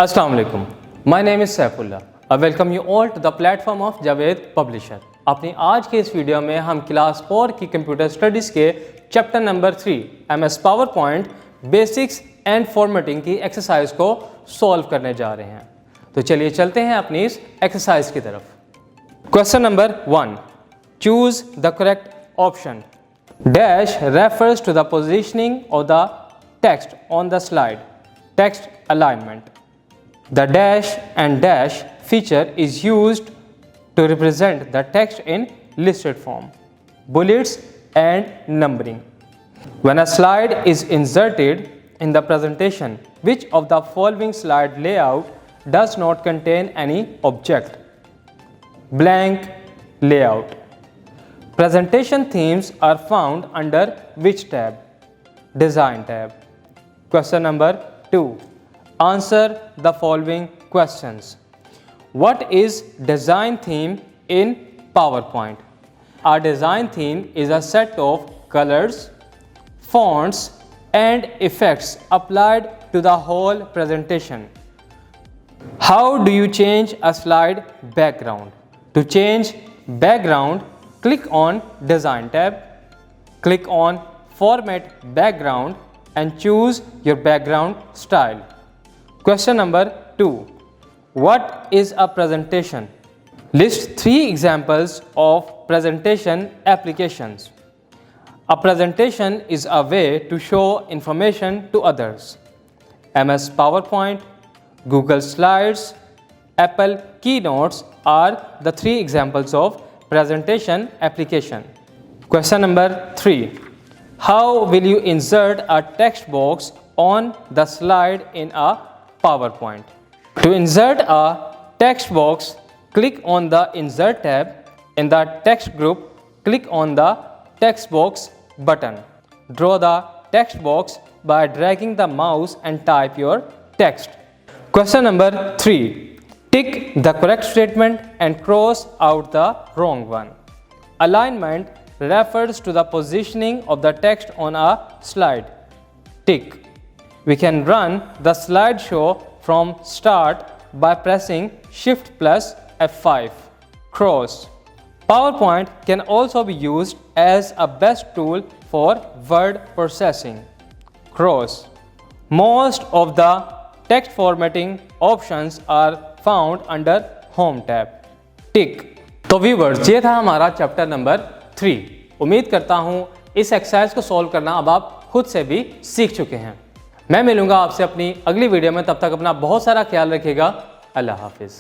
Assalamu alaikum. My name is Saifullah. I welcome you all to the platform of Javed Publisher. अपनी आज के इस video में हम क्लास 4 की कंप्यूटर स्टडीज़ के chapter number 3 MS PowerPoint basics and formatting की एक्सरसाइज को सॉल्व करने जा रहे हैं। तो चलिए चलते हैं अपनी इस एक्सरसाइज की तरफ। Question number 1, choose the correct option. Dash refers to the positioning of the text on the slide, text alignment. The dash and dash feature is used to represent the text in listed form, bullets and numbering. When a slide is inserted in the presentation, which of the following slide layout does not contain any object? Blank layout. Presentation themes are found under which tab? Design tab. Question number 2. Answer the following questions. What is design theme in PowerPoint? A design theme is a set of colors, fonts and effects applied to the whole presentation. How do you change a slide background? To change background, click on Design tab, click on Format Background and choose your background style. Question number 2. What is a presentation? List 3 examples of presentation applications. A presentation is a way to show information to others. MS PowerPoint, Google Slides, Apple Keynotes are the 3 examples of presentation application. Question number 3. How will you insert a text box on the slide in a PowerPoint? To insert a text box, click on the Insert tab. In the text group, click on the Text Box button. Draw the text box by dragging the mouse and type your text. Question number 3. Tick the correct statement and cross out the wrong one. Alignment refers to the positioning of the text on a slide. Tick. We can run the slideshow from start by pressing Shift plus F5. Cross. PowerPoint can also be used as a best tool for word processing. Cross. Most of the text formatting options are found under Home tab. Tick. तो viewers, ये था हमारा chapter number 3। उम्मीद करता हूँ इस exercise को solve करना अब आप खुद से भी सीख चुके हैं। मैं मिलूंगा आपसे अपनी अगली वीडियो में, तब तक अपना बहुत सारा ख्याल रखिएगा। अल्लाह हाफिज़।